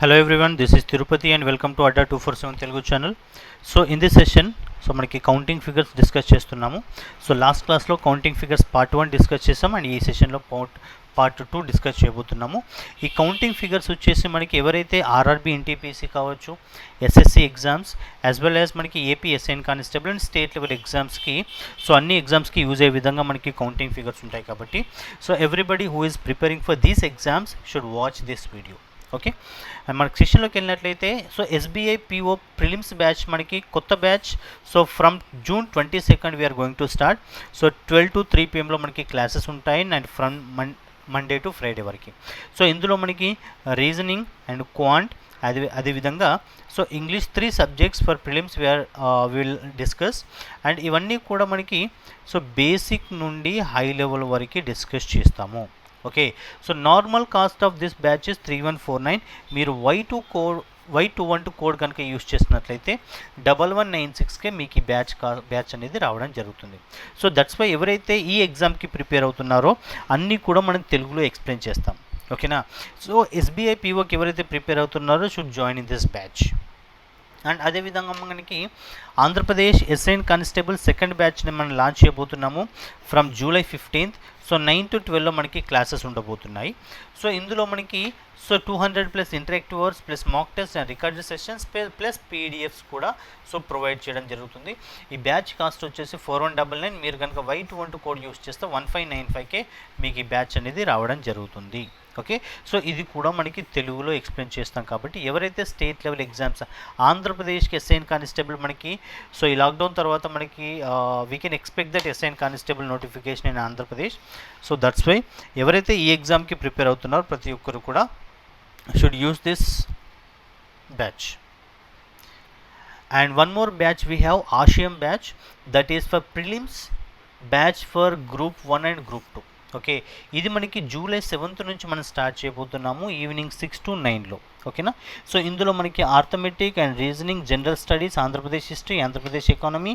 Hello everyone, this is Tirupati and welcome to Adda 247 Telugu channel. So in this session, మనకి counting figures discuss చేస్తున్నాము. So last క్లాస్లో counting figures part 1 discuss చేసాం and ఈ సెషన్లో part 2 discuss చేయబోతున్నాము. ఈ counting figures వచ్చేసి మనకి ఎవరైతే ఆర్ఆర్బీ ఎన్టీపీసీ కావచ్చు, SSC exams as well as మనకి AP SI and constable and state level ఎగ్జామ్స్కి, సో అన్ని ఎగ్జామ్స్కి యూజ్ అయ్యే విధంగా మనకి కౌంటింగ్ ఫిగర్స్ ఉంటాయి కాబట్టి so everybody who is preparing for these exams should watch this video. Okay, and మనకి సెషన్లోకి వెళ్ళినట్లయితే so SBI PO prelims batch మనకి కొత్త batch. So from June 22 we are going to start. So 12 to 3 PM మనకి classes ఉంటాయి and from Monday to Friday వరకు. So ఇందులో మనకి రీజనింగ్ అండ్ క్వాంట్ అదేవిధంగా so English 3 subjects for prelims will discuss. And ఇవన్నీ కూడా మనకి సో బేసిక్ నుండి హై లెవెల్ వరకు డిస్కస్ చేస్తాము. Okay, so normal cost of this batch is 3149. మీరు Y212 కోడ్ కనుక యూస్ చేసినట్లయితే 1196కే మీకు ఈ బ్యాచ్ అనేది రావడం జరుగుతుంది. సో దట్స్ వై ఎవరైతే ఈ ఎగ్జామ్కి ప్రిపేర్ అవుతున్నారో అన్నీ కూడా మనం తెలుగులో ఎక్స్ప్లెయిన్ చేస్తాం. ఓకేనా, సో ఎస్బీఐ పీఓకి ఎవరైతే ప్రిపేర్ అవుతున్నారో should join in this batch. And అదేవిధంగా మనకి ఆంధ్రప్రదేశ్ ఎస్ఐన్ కానిస్టేబుల్ సెకండ్ బ్యాచ్ని మనం లాంచ్ చేయబోతున్నాము from July 15th. So 9 to 12లో మనకి క్లాసెస్ ఉండబోతున్నాయి. సో ఇందులో మనకి so 200+ interactive hours plus mock test and recorded sessions plus PDFs కూడా సో ప్రొవైడ్ చేయడం జరుగుతుంది. ఈ బ్యాచ్ కాస్ట్ వచ్చేసి 4199. మీరు కనుక Y212 కోడ్ యూస్ చేస్తే 1595కే మీకు ఈ బ్యాచ్ అనేది రావడం జరుగుతుంది. ఓకే, సో ఇది కూడా మనకి తెలుగులో ఎక్స్ప్లెయిన్ చేస్తాం కాబట్టి ఎవరైతే స్టేట్ లెవెల్ ఎగ్జామ్స్ ఆంధ్రప్రదేశ్కి ఎస్ఐన్ కానిస్టేబుల్ మనకి సో ఈ లాక్డౌన్ తర్వాత మనకి we can expect that SI and constable notification in Andhra Pradesh. So that's why ఎవరైతే ఈ ఎగ్జామ్కి ప్రిపేర్ అవుతున్నారో ప్రతి ఒక్కరు కూడా should use this batch. And one more batch we have ASEAN batch, that is for prelims batch for group 1 and group 2. Okay, ఇది మనకి July 7th నుంచి మనం స్టార్ట్ చేయబోతున్నాము ఈవినింగ్ 6 to 9లో. ఓకేనా, సో ఇందులో మనకి arithmetic and reasoning, general studies, Andhra Pradesh history, Andhra Pradesh economy,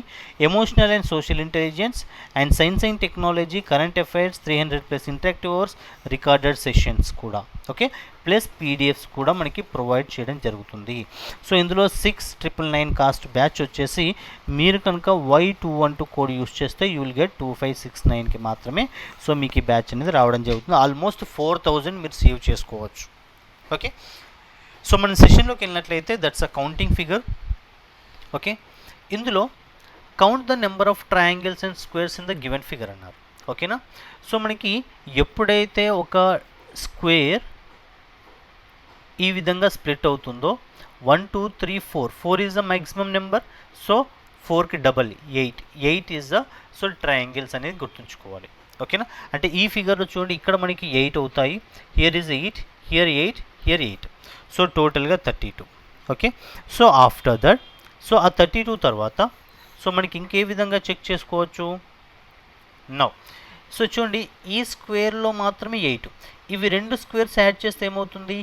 emotional and social intelligence and science and technology, current affairs, 300+ interactive hours, recorded sessions కూడా. Okay, plus PDFs కూడా మనకి ప్రొవైడ్ చేయడం జరుగుతుంది. సో ఇందులో 6999 కాస్ట్ బ్యాచ్ వచ్చేసి మీరు కనుక Y212 కోడ్ యూస్ చేస్తే యూ విల్ గెట్ 2569కి మాత్రమే సో మీకు ఈ బ్యాచ్ అనేది రావడం జరుగుతుంది. ఆల్మోస్ట్ 4000 మీరు సేవ్ చేసుకోవచ్చు. ఓకే, సో మన సెషన్లోకి వెళ్ళినట్లయితే that's a counting figure. Okay, ఇందులో count the number of triangles and squares in the given figure అన్నారు. ఓకేనా, సో మనకి ఎప్పుడైతే ఒక స్క్వేర్ ఈ విధంగా స్ప్లిట్ అవుతుందో 1 2 3 4 is the maximum number. So 4కి double 8 is the so triangles అనేది గుర్తుంచుకోవాలి. ఓకేనా, అంటే ఈ ఫిగర్లో చూడండి ఇక్కడ మనకి 8 అవుతాయి, here is 8, here 8, here 8. So టోటల్గా 32. Okay, so after that so ఆ 32 తర్వాత సో మనకి ఇంకే విధంగా చెక్ చేసుకోవచ్చు. నౌ సో చూడండి ఈ స్క్వేర్లో మాత్రమే 8, ఇవి 2 స్క్వేర్స్ యాడ్ చేస్తే ఏమవుతుంది,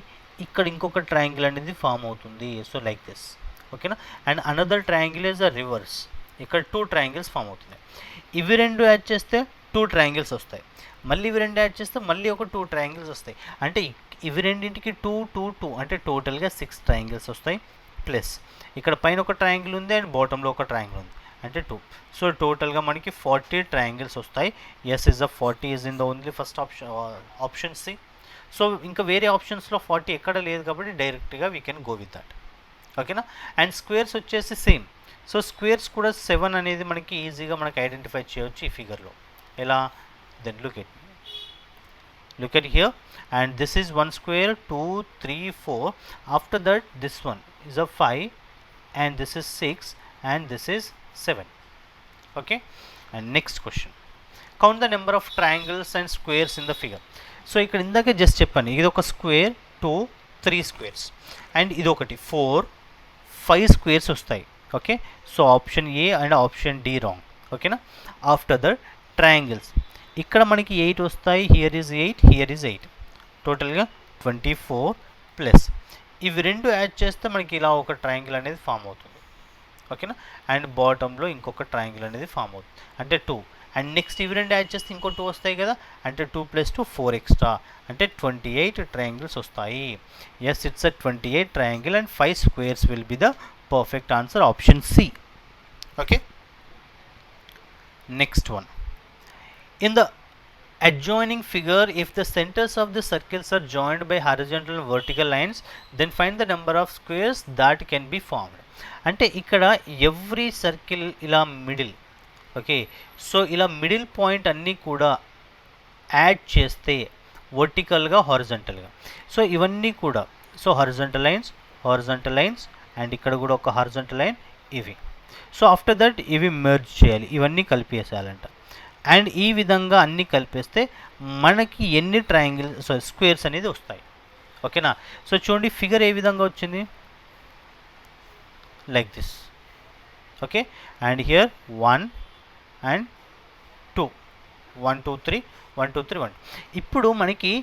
ఇక్కడ ఇంకొక ట్రయాంగిల్ అనేది ఫామ్ అవుతుంది. So like this. ఓకేనా, and another triangle is the reverse, ఇక్కడ 2 ట్రయాంగిల్స్ ఫామ్ అవుతున్నాయి. ఇవి 2 యాడ్ చేస్తే 2 ట్రయాంగిల్స్ వస్తాయి, మళ్ళీ ఇవి 2 యాడ్ చేస్తే మళ్ళీ ఒక 2 ట్రయాంగిల్స్ వస్తాయి. అంటే ఇవి రెండింటికి 2 2 2 అంటే టోటల్గా 6 ట్రయాంగిల్స్ వస్తాయి. ప్లస్ ఇక్కడ పైన ఒక ట్రయాంగిల్ ఉంది అండ్ బాటంలో ఒక ట్రయాంగిల్ ఉంది అంటే 2. సో టోటల్గా మనకి 40 ట్రయాంగిల్స్ వస్తాయి. Yes is the 40 is in the only first option C. So ఇంకా వేరే ఆప్షన్స్లో 40 ఎక్కడ లేదు కాబట్టి డైరెక్ట్గా we can go with that. ఓకేనా, అండ్ స్క్వేర్స్ వచ్చేసి సేమ్. సో స్క్వేర్స్ కూడా 7 అనేది మనకి ఈజీగా మనకి ఐడెంటిఫై చేయవచ్చు ఈ ఫిగర్లో. ఎలా, then look at here, and this is 1 square 2 3 4. After that this one is a 5 and this is 6 and this is 7. Okay, and next question, count the number of triangles and squares in the figure. So ఇక్కడ ఇందాక just చెప్పాను, ఇది ఒక square 2 3 squares and ఇది ఒకటి 4 5 squares వస్తాయి. Okay, so option A and option D wrong. ఓకేనా, after that triangles ఇక్కడ మనకి 8 వస్తాయి, హియర్ ఈజ్ 8, హియర్ ఈజ్ 8, టోటల్గా 24 ప్లస్ ఇవి 2 యాడ్ చేస్తే మనకి ఇలా ఒక ట్రయాంగిల్ అనేది ఫామ్ అవుతుంది. ఓకేనా, అండ్ బాటంలో ఇంకొక ట్రయాంగిల్ అనేది ఫామ్ అవుతుంది అంటే 2. అండ్ నెక్స్ట్ ఇవి రెండు యాడ్ చేస్తే ఇంకో 2 వస్తాయి కదా, అంటే 2 + 2 4 ఎక్స్ట్రా, అంటే 28 ట్రయాంగిల్స్ వస్తాయి. Yes, it's a 28 triangle and 5 squares will be the perfect answer, option C. Okay, next one. In the adjoining figure, if the centers of the circles are joined by horizontal and vertical lines, then find the number of squares that can be formed. అంటే ఇక్కడ every circle ఇలా middle, okay, so ఇలా middle point అన్నీ కూడా add చేస్తే వర్టికల్గా హారిజంటల్గా, so ఇవన్నీ కూడా, so horizontal lines and ఇక్కడ కూడా ఒక హారిజంటల్ లైన్ ఇవి. సో ఆఫ్టర్ దట్ ఇవి మెర్జ్ చేయాలి, ఇవన్నీ కలిపేసేయాలంట. అండ్ ఈ విధంగా అన్నీ కలిపేస్తే మనకి ఎన్ని స్క్వేర్స్ అనేది వస్తాయి. ఓకేనా, సో చూడండి ఫిగర్ ఏ విధంగా వచ్చింది, like this. Okay, and here 1 and 2, 1 2 3 1 2 3 1. ఇప్పుడు మనకి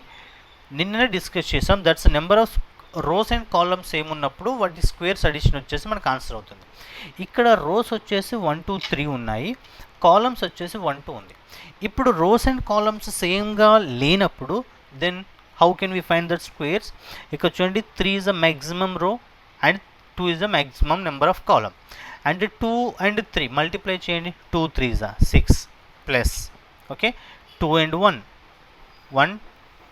నిన్ననే డిస్కస్ చేసాం, that's number of rows and columns ఏమున్నప్పుడు వాటి స్క్వేర్స్ అడిషన్ వచ్చేసి మనకు ఆన్సర్ అవుతుంది. ఇక్కడ రోస్ వచ్చేసి 1 2 3 ఉన్నాయి, కాలమ్స్ వచ్చేసి 1 2 ఉంది. ఇప్పుడు రోస్ అండ్ కాలమ్స్ సేమ్గా లేనప్పుడు then how can we find that squares? ఇక్కడ చూడండి 3 is a maximum row and 2 is a maximum number of column. And 2 and 3 multiply చేయండి, 2 3s are 6 plus, okay, 2 and 1 1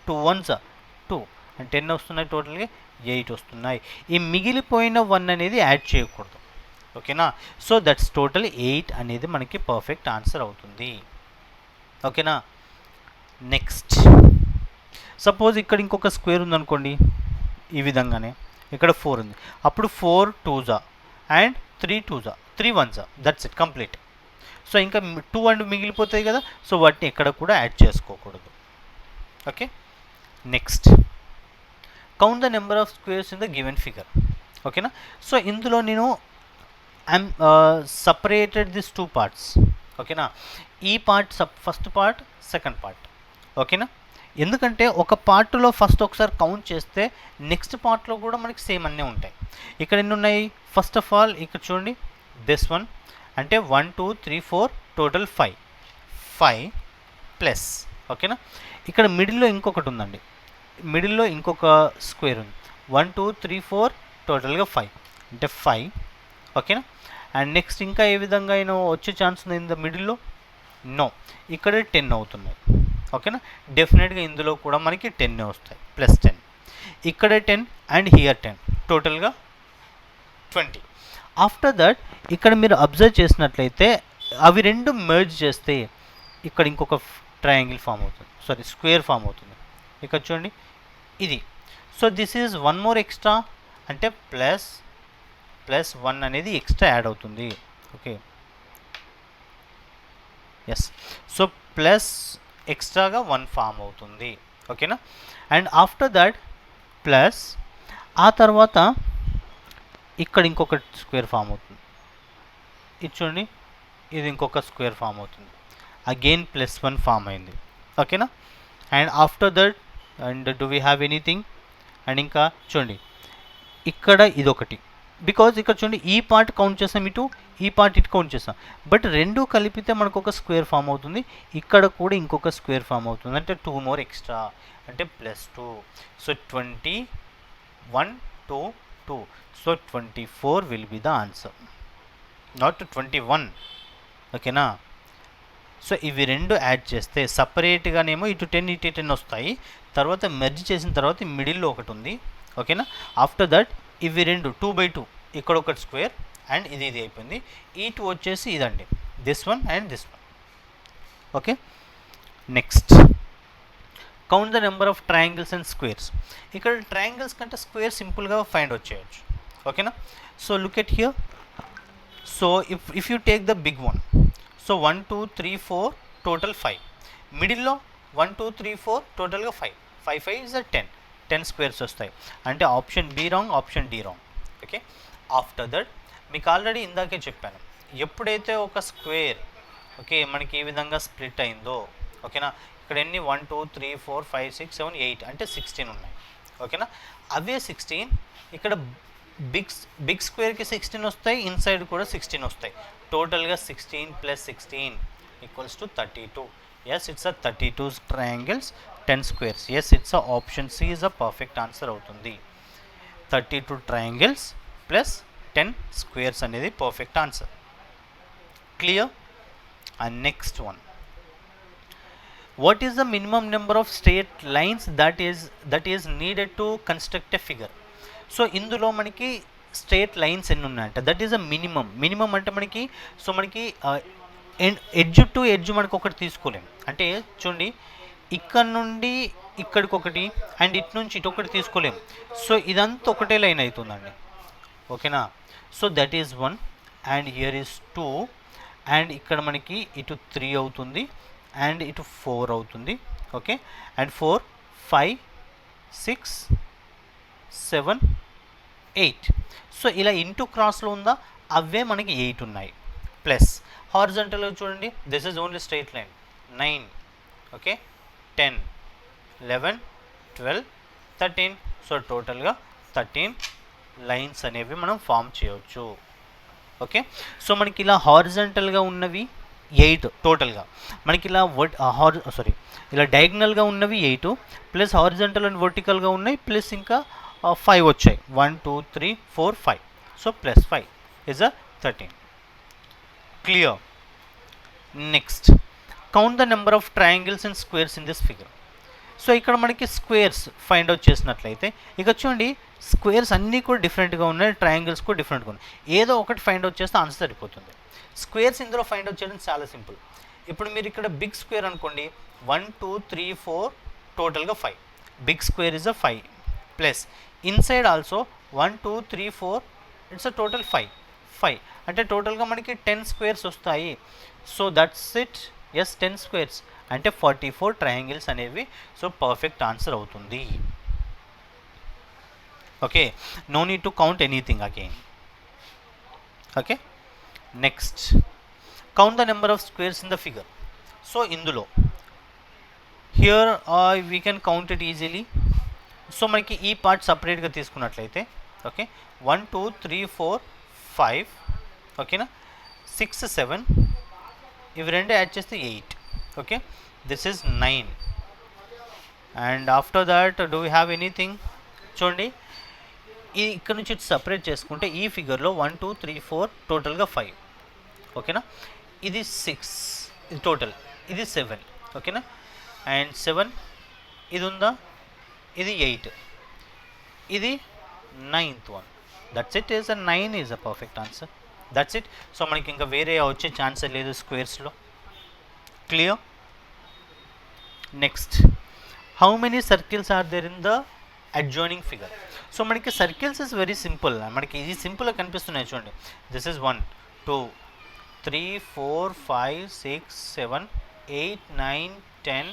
2 1s are 2 and 10 వస్తున్నాయి, టోటల్గా 8 వస్తున్నాయి. ఈ మిగిలిపోయిన 1 అనేది యాడ్ చేయకూడదు. ఓకేనా, సో దట్స్ టోటల్ 8 అనేది మనకి పర్ఫెక్ట్ ఆన్సర్ అవుతుంది. ఓకేనా, నెక్స్ట్ సపోజ్ ఇక్కడ ఇంకొక స్క్వేర్ ఉందనుకోండి, ఈ విధంగానే ఇక్కడ 4 ఉంది, అప్పుడు 4 2s are and 3 2s are 3 1s are, that's it, complete. So ఇంకా 2 అండ్ మిగిలిపోతాయి కదా, సో వాటిని ఎక్కడ కూడా యాడ్ చేసుకోకూడదు. Okay, next count the number of squares in the given figure. ఓకేనా, సో ఇందులో నేను సపరేటెడ్ దిస్ 2 parts. ఓకేనా, ఈ part first part, second part. ఓకేనా, ఎందుకంటే ఒక పార్ట్లో ఫస్ట్ ఒకసారి కౌంట్ చేస్తే నెక్స్ట్ పార్ట్లో కూడా మనకి సేమ్ అన్నీ ఉంటాయి. ఇక్కడ ఎన్ని ఉన్నాయి, ఫస్ట్ ఆఫ్ ఆల్ ఇక్కడ చూడండి దిస్ వన్, అంటే 1 2 3 4 టోటల్ 5 ప్లస్. ఓకేనా, ఇక్కడ మిడిల్లో ఇంకొకటి ఉందండి, మిడిల్లో ఇంకొక స్క్వేర్ ఉంది, 1 2 3 4 టోటల్గా 5 అంటే 5. ఓకేనా, అండ్ నెక్స్ట్ ఇంకా ఏ విధంగా అయినా వచ్చే ఛాన్స్ ఉంది ఇన్ ద మిడిల్లో? నో, ఇక్కడ 10 అవుతున్నాయి. ఓకేనా, డెఫినెట్గా ఇందులో కూడా మనకి 10 వస్తాయి, ప్లస్ 10, ఇక్కడ 10 అండ్ హియర్ 10, టోటల్గా 20. ఆఫ్టర్ దట్ ఇక్కడ మీరు అబ్జర్వ్ చేసినట్లయితే అవి రెండు మెర్జ్ చేస్తే ఇక్కడ ఇంకొక ట్రయాంగిల్ ఫామ్ అవుతుంది, సారీ స్క్వేర్ ఫామ్ అవుతుంది. ఇక్కడ చూడండి ఇది, so this is 1 more extra, అంటే ప్లస్ 1 అనేది ఎక్స్ట్రా యాడ్ అవుతుంది. ఓకే, ఎస్, సో ప్లస్ ఎక్స్ట్రాగా 1 ఫామ్ అవుతుంది. ఓకేనా, అండ్ ఆఫ్టర్ దట్ ప్లస్ ఆ తర్వాత ఇక్కడ ఇంకొక స్క్వేర్ ఫామ్ అవుతుంది, ఇది చూడండి, ఇది ఇంకొక స్క్వేర్ ఫామ్ అవుతుంది, అగైన్ ప్లస్ 1 ఫామ్ అయింది. ఓకేనా, and after that and do we have anything? And ఇంకా చూడండి ఇక్కడ ఇదొకటి, బికాజ్ ఇక్కడ చూడండి ఈ పార్ట్ కౌంట్ చేస్తాం, ఇటు ఈ పార్ట్ ఇటు కౌంట్ చేస్తాం, బట్ రెండు కలిపితే మనకు ఒక స్క్వేర్ ఫామ్ అవుతుంది, ఇక్కడ కూడా ఇంకొక స్క్వేర్ ఫామ్ అవుతుంది, అంటే 2 more ఎక్స్ట్రా, అంటే +2. So 21 2 2, so 24 will be the answer, not 21. ఓకేనా, సో ఇవి రెండు యాడ్ చేస్తే సపరేట్గానేమో ఇటు 10 ఇటు 10 వస్తాయి, తర్వాత మెర్జ్ చేసిన తర్వాత మిడిల్లో ఒకటి ఉంది. ఓకేనా, ఆఫ్టర్ దట్ ఇవి రెండు 2 by 2, ఇక్కడ ఒకటి స్క్వేర్ అండ్ ఇది అయిపోయింది. ఈ 2 వచ్చేసి ఇదండి, this one and this one. Okay, next count the number of triangles and squares. ఇక్కడ ట్రయాంగిల్స్ కంటే స్క్వేర్ సింపుల్గా ఫైండ్ అవుట్ చేయొచ్చు. ఓకేనా, so look at here, so if you take the big one, so 1 2 3 4 total 5, మిడిల్లో 1 2 3 4 టోటల్గా 5 5 is 10 squares వస్తాయి, అంటే option B wrong, option D wrong. Okay, after that మీకు ఆల్రెడీ ఇందాకే చెప్పాను, ఎప్పుడైతే ఒక స్క్వేర్ ఓకే మనకి ఈ విధంగా స్ప్లిట్ అయిందో, ఓకేనా, ఇక్కడ ఎన్ని 1 2 3 4 5 6 7 8 అంటే 16 ఉన్నాయి. ఓకేనా, అవే 16 ఇక్కడ బిగ్ స్క్వేర్కి 16 వస్తాయి, ఇన్సైడ్ కూడా 16 వస్తాయి, టోటల్గా 16 + 16 equals to 32. Yes, it's a 32 triangles, 10 squares. Yes, it's a option C is a perfect answer అవుతుంది. 32 triangles plus 10 squares అనేది perfect answer. Clear? And next one. What is the minimum number of straight lines that is needed to construct a figure? So ఇందులో మనకి straight lines ఎన్ని ఉన్నాయంట, that is a minimum అంటే మనకి so మనకి edge to edge మనకు ఒకటి తీసుకోలేం. అంటే చూడండి, ఇక్కడ నుండి ఇక్కడికి ఒకటి అండ్ ఇటు నుంచి ఇటు ఒకటి తీసుకోలేం. సో ఇదంతా ఒకటే లైన్ అవుతుందండి. ఓకేనా? So that is 1 and here is 2 and ఇక్కడ మనకి ఇటు 3 అవుతుంది అండ్ ఇటు 4 అవుతుంది. Okay, and 4 5 6 7 8. సో ఇలా ఇంటూ క్రాస్లో ఉందా, అవే మనకి 8 ఉన్నాయి. ప్లస్ హారిజాంటల్గా చూడండి, this is only straight line 9, okay, 10 11 12 13. So టోటల్గా 13 లైన్స్ అనేవి మనం ఫామ్ చేయవచ్చు. ఓకే, సో మనకి ఇలా హారిజాంటల్గా ఉన్నవి 8 టోటల్గా, మనకి ఇలా ఇలా డయాగ్నల్గా ఉన్నవి 8 ప్లస్ హారిజాంటల్ అండ్ వర్టికల్గా ఉన్నాయి ప్లస్ ఇంకా 5 వచ్చాయి. 1 2 3 4 5. So plus 5 is a 13. Clear? Next, count the number of triangles and squares in this figure. So ఇక్కడ మనకి స్క్వేర్స్ ఫైండ్ అవుట్ చేసినట్లయితే ఇక చూడండి, స్క్వేర్స్ అన్నీ కూడా డిఫరెంట్గా ఉన్నాయి, ట్రయాంగిల్స్ కూడా డిఫరెంట్గా ఉన్నాయి. ఏదో ఒకటి ఫైండ్ అవుట్ చేస్తే ఆన్సర్ సరిపోతుంది. స్క్వేర్స్ ఇందులో ఫైండ్ అవుట్ చేయడం చాలా సింపుల్. ఇప్పుడు మీరు ఇక్కడ బిగ్ స్క్వేర్ అనుకోండి, 1 2 3 4 టోటల్గా 5. Big square is a 5 plus inside also 1 2 3 4 it's a total 5 అంటే టోటల్గా మనకి 10 స్క్వేర్స్ వస్తాయి. So that's it. Yes, 10 squares అంటే 44 ట్రయాంగిల్స్ అనేవి సో పర్ఫెక్ట్ ఆన్సర్ అవుతుంది. Okay, no need to count anything again. Okay, next, count the number of squares in the figure. So ఇందులో here we can count it easily. So మనకి ఈ part సపరేట్గా తీసుకున్నట్లయితే okay, 1 2 3 4 5, ఓకేనా, 6 7, ఇవి రెండు యాడ్ చేస్తే 8. Okay, this is 9 and after that do we have anything. చూడండి, ఈ ఇక్కడ నుంచి సపరేట్ చేసుకుంటే ఈ ఫిగర్లో 1 2 3 4 టోటల్గా 5. ఓకేనా, ఇది 6, ఇది టోటల్, ఇది 7. ఓకేనా, అండ్ 7 ఇది ఉందా, ఇది 8, ఇది 9th one. That's it. Is a 9 is a perfect answer. That's it. So మనకి ఇంకా వేరే వచ్చే ఛాన్సే లేదు స్క్వేర్స్లో. Clear? Next, how many circles are there in the adjoining figure. So మనకి సర్కిల్స్ ఇస్ వెరీ సింపుల్, మనకి ఇది సింపుల్గా కనిపిస్తున్నాయి. చూడండి, this is 1 2 3 4 5 6 7 8 9 10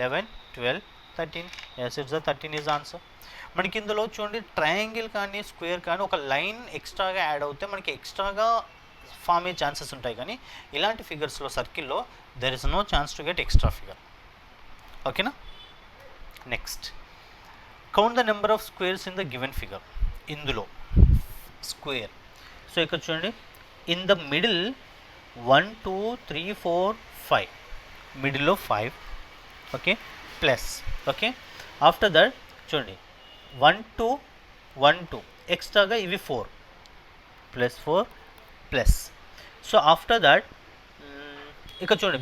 11 12 13. Yes, it's the 13 is answer. మనకి ఇందులో చూడండి, ట్రయాంగిల్ కానీ స్క్వేర్ కానీ ఒక లైన్ ఎక్స్ట్రాగా యాడ్ అవుతే మనకి ఎక్స్ట్రాగా ఫామ్ అయ్యే ఛాన్సెస్ ఉంటాయి, కానీ ఇలాంటి ఫిగర్స్లో సర్కిల్లో there is no chance to get extra figure. ఓకేనా? Next, count the number of squares in the given figure. ఇందులో స్క్వేర్, సో ఇక్కడ చూడండి, ఇన్ ద మిడిల్ 1 2 3 4 5, మిడిల్లో 5. Okay, plus. Okay, after that చూడండి 1 2 1 2 ఎక్స్ట్రాగా ఇవి 4 plus 4 plus. So after that ఇక్కడ చూడండి,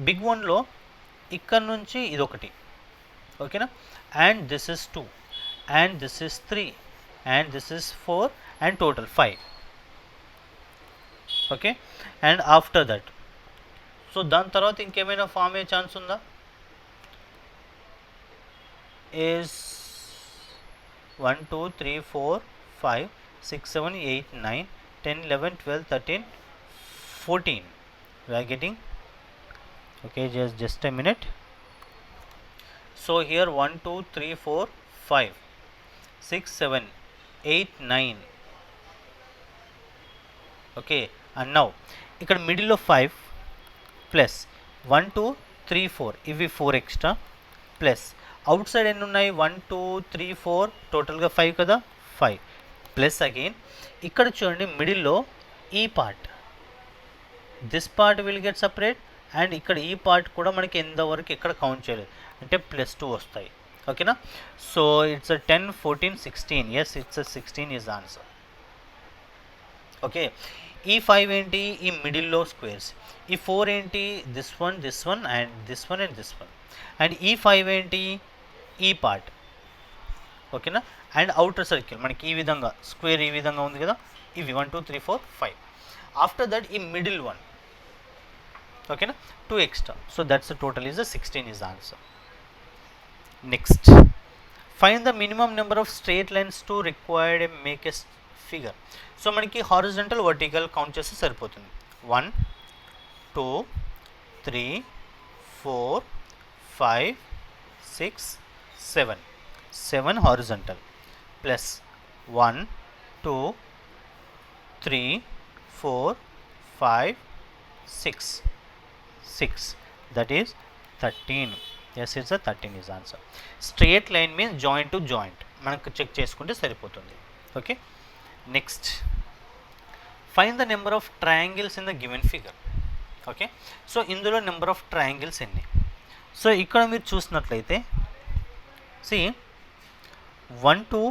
బిగ్ వన్లో ఇక్కడ నుంచి ఇది ఒకటి. ఓకేనా, and this is 2 and this is 3 and this is 4 and total 5. Okay, and after that so దాని తర్వాత ఇంకేమైనా ఫామ్ అయ్యే ఛాన్స్ ఉందా? is 1 2 3 4 5 6 7 8 9 10 11 12 13 14. We are getting, okay, just a minute. So here 1 2 3 4 5 6 7 8 9. Okay, and now ఇక్కడ మిడిల్లో 5 plus 1 2 3 4 ఇవి 4 extra plus out side ఎన్ని ఉన్నాయి, 1 2 3 4 టోటల్గా 5 కదా, 5 ప్లస్ అగైన్ ఇక్కడ చూడండి మిడిల్లో ఈ part this part will get separate and ఇక్కడ ఈ పార్ట్ కూడా మనకి ఎంతవరకు ఎక్కడ కౌంట్ చేయలేదు అంటే +2 వస్తాయి. ఓకేనా. So it's 10, 14, 16. Yes, it's 16 is answer. Okay. ఈ 5 ఏంటి, ఈ మిడిల్లో స్క్వేర్స్. ఈ 4 ఏంటి, this one and this one and this one. And ఈ 5 ఏంటి, ఈ పార్ట్. ఓకేనా. అండ్ అవుటర్ సర్కిల్ మనకి ఈ విధంగా స్క్వేర్ ఈ విధంగా ఉంది కదా, ఇవి 1 2 3 4 5. ఆఫ్టర్ దట్ ఈ మిడిల్ వన్. ఓకేనా, 2 extra. So that's total is 16 is answer. Next, find the minimum number of straight lines to required make a figure. So మనకి హారిజంటల్ వర్టికల్ కౌంట్ చేస్తే సరిపోతుంది. 1 2 3 4 5 6 7. 7 horizontal plus 1 2 3 4 5 6 6, that is 13. yes, it's a 13 is answer. Straight line means joint to joint మనకు check చేసుకుంటే సరిపోతుంది. Okay. Next, find the number of triangles in the given figure. Okay. So ఇందులో number of triangles ఎన్ని. So ఇక్కడ మీరు చూసినట్లయితే see 1 2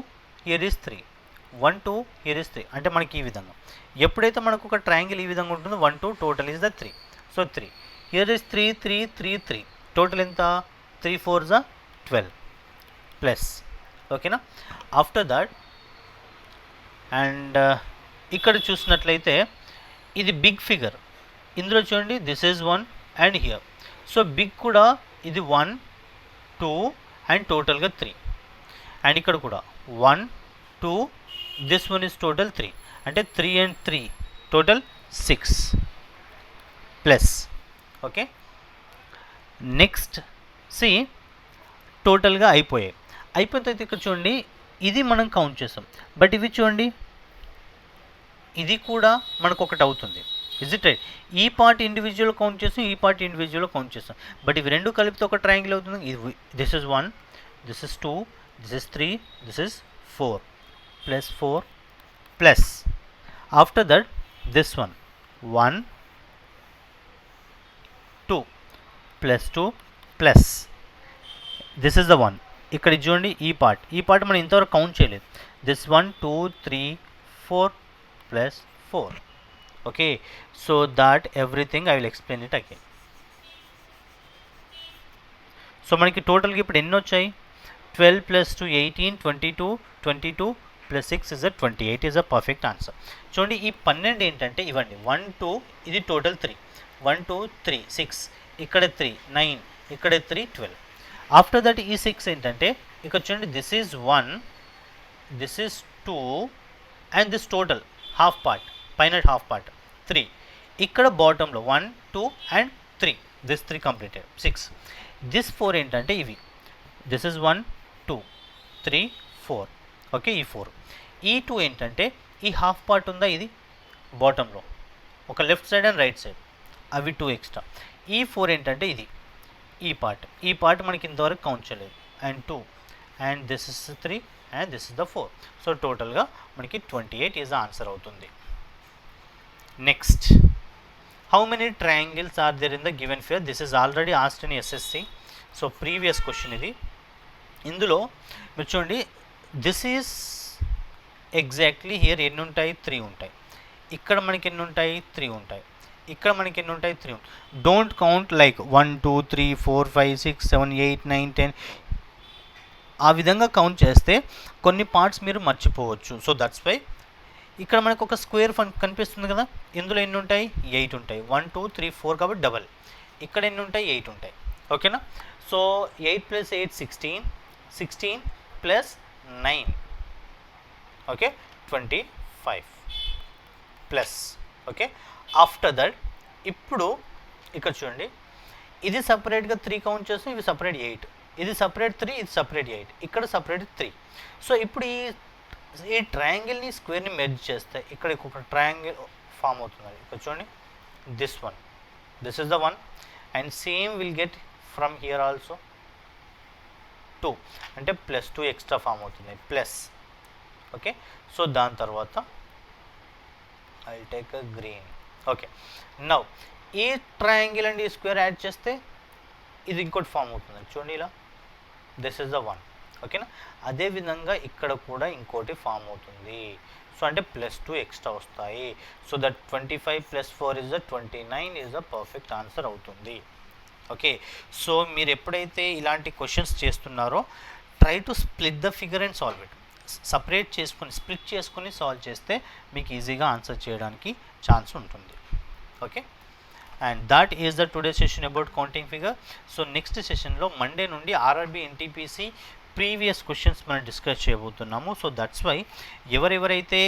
here is 3, 1 2 here is 3. అంటే మనకి ఈ విధంగా ఎప్పుడైతే మనకు ఒక ట్రయాంగిల్ ఈ విధంగా ఉంటుందో 1 2 total is the 3. So 3 here is 3 3 3 3. Total ఎంత, 3 4 12 ప్లస్. ఓకేనా. ఆఫ్టర్ దట్ అండ్ ఇక్కడ చూసినట్లయితే ఇది బిగ్ ఫిగర్. ఇందులో చూడండి this is 1 and here. So big కూడా ఇది 1 2 అండ్ టోటల్గా 3. అండ్ ఇక్కడ కూడా 1 2, దిస్ వన్ ఈజ్ టోటల్ 3. అంటే 3 and 3 total 6 plus. Okay. Next see టోటల్గా అయిపోయాయి. అయిపోయిన తర్వాత ఇక్కడ చూడండి ఇది మనం కౌంట్ చేస్తాం. బట్ ఇవి చూడండి ఇది కూడా మనకు ఒకటి అవుతుంది. Is it right. ఈ పార్ట్ ఇండివిజువల్ కౌంట్ చేస్తాం, ఈ పార్ట్ ఇండివిజువల్ కౌంట్ చేస్తాం. బట్ ఇవి రెండు కలిపితే ఒక ట్రయాంగిల్ అవుతుంది. This is 1, this is 2, this is 3, this is 4 plus 4 plus. After that this one 1 2 plus 2 plus this is the 1. ఇక్కడ చూడండి ఈ పార్ట్ మనం ఇంతవరకు కౌంట్ చేయలేదు. This 1 2 3 4 plus 4. Okay. So that everything I will explain it again. So మనకి టోటల్గా ఇప్పుడు ఎన్ని వచ్చాయి, 12 plus 2 18 22 22 plus 6 is 28 is a perfect answer. చూడండి ఈ 12 ఏంటంటే ఇవ్వండి 1 2 ఇది టోటల్ 3, 1 2 3 6, ఇక్కడ 3 9, ఇక్కడ 3 12. ఆఫ్టర్ దట్ ఈ 6 ఏంటంటే ఇక్కడ చూడండి this is 1, this is 2 and this total half part, పైన హాఫ్ పార్ట్ 3. ఇక్కడ బాటంలో 1 2 అండ్ 3, దిస్ 3 కంప్లీటెడ్ 6. దిస్ 4 ఏంటంటే ఇవి, దిస్ ఇస్ 1 2 3 4. ఓకే. ఈ 4. ఈ 2 ఏంటంటే ఈ హాఫ్ పార్ట్ ఉందా ఇది బాటంలో, ఒక left side and right side, అవి 2 ఎక్స్ట్రా. ఈ 4 ఏంటంటే ఇది ఈ పార్ట్ మనకి ఇంతవరకు కౌంట్ చేయలేదు. And 2 and this is 3 and this is the 4. So టోటల్గా మనకి 28 ఈజ్ ఆన్సర్ అవుతుంది. Next, how many triangles are there in the given figure. This is already asked in SSC. So previous question ఇది. ఇందులో మీరు చూడండి this is exactly here ఎన్ని ఉంటాయి, 3 ఉంటాయి. ఇక్కడ మనకి ఎన్ని ఉంటాయి, 3 ఉంటాయి. ఇక్కడ మనకి ఎన్ని ఉంటాయి, 3 ఉంటాయి. డోంట్ కౌంట్ లైక్ 1 2 3 4 5 6 7 8 9 10 ఆ విధంగా కౌంట్ చేస్తే కొన్ని పార్ట్స్ మీరు మర్చిపోవచ్చు. సో దట్స్ వై ఇక్కడ మనకు ఒక స్క్వేర్ కనిపిస్తుంది కదా, ఇందులో ఎన్ని ఉంటాయి, 8 ఉంటాయి. 1 2 3 4 కాబట్టి డబల్. ఇక్కడ ఎన్ని ఉంటాయి, 8 ఉంటాయి. ఓకేనా. So 8 plus 8 16, 16 plus 9 okay 25 plus. Okay. After that ఇప్పుడు ఇక్కడ చూడండి ఇది సపరేట్గా 3 కౌంట్ చేస్తాం, ఇవి సపరేట్ 8, ఇది సపరేట్ 3, ఇది సపరేట్ 8, ఇక్కడ సపరేట్ 3. సో ఇప్పుడు ఈ ట్రయాంగిల్ని స్క్వేర్ని మెర్జ్ చేస్తే ఇక్కడ ఒక ట్రయాంగిల్ ఫామ్ అవుతుంది. ఇక్కడ చూడండి this one, this is the one and same will get from here also 2 అంటే ప్లస్ 2 ఎక్స్ట్రా ఫామ్ అవుతుంది ప్లస్. ఓకే. సో దాని తర్వాత I will take a green. Okay, now ఈ ట్రయాంగిల్ అండ్ ఈ స్క్వేర్ యాడ్ చేస్తే ఇది ఇంకోటి ఫామ్ అవుతుంది చూడండి ఇలా, దిస్ ఇస్ ద వన్. ఓకేనా, అదేవిధంగా ఇక్కడ కూడా ఇంకోటి ఫామ్ అవుతుంది. సో అంటే +2 ఎక్స్ట్రా వస్తాయి. So that 25 + 4 is the 29 is the perfect answer అవుతుంది. ఓకే, సో మీరు ఎప్పుడైతే ఇలాంటి క్వశ్చన్స్ చేస్తున్నారో try to split the figure and solve it. Separate చేసుకుని స్ప్లిట్ చేసుకుని సాల్వ్ చేస్తే మీకు ఈజీగా ఆన్సర్ చేయడానికి ఛాన్స్ ఉంటుంది. Okay, and that is the today session about counting figure. So next సెషన్లో మండే నుండి ఆర్ఆర్బీ ఎన్టీపీసీ ప్రీవియస్ క్వశ్చన్స్ మనం డిస్కస్ చేయబోతున్నాము. సో దట్స్ వై ఎవరెవరైతే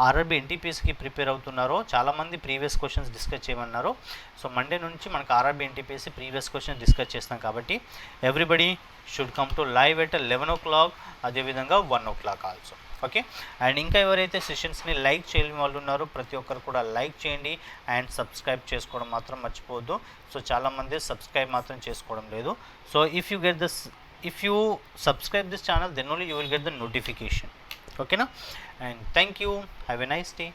ఆర్ఆర్బీ ఎన్టీపీసీకి ప్రిపేర్ అవుతున్నారో చాలామంది ప్రీవియస్ క్వశ్చన్స్ డిస్కస్ చేయమన్నారు. సో మండే నుంచి మనకు RRB NTPC previous questions discuss చేస్తాం కాబట్టి everybody should come to live at 11 o'clock, అదేవిధంగా 1 o'clock ఆల్సో. ఓకే, అండ్ ఇంకా ఎవరైతే సెషన్స్ని లైక్ చేయని వాళ్ళు ఉన్నారో ప్రతి ఒక్కరు కూడా లైక్ చేయండి అండ్ సబ్స్క్రైబ్ చేసుకోవడం మాత్రం మర్చిపోవద్దు. సో చాలామంది సబ్స్క్రైబ్ మాత్రం చేసుకోవడం లేదు. So if you subscribe this channel, then only you will get the notification. Okay na, and thank you, have a nice day.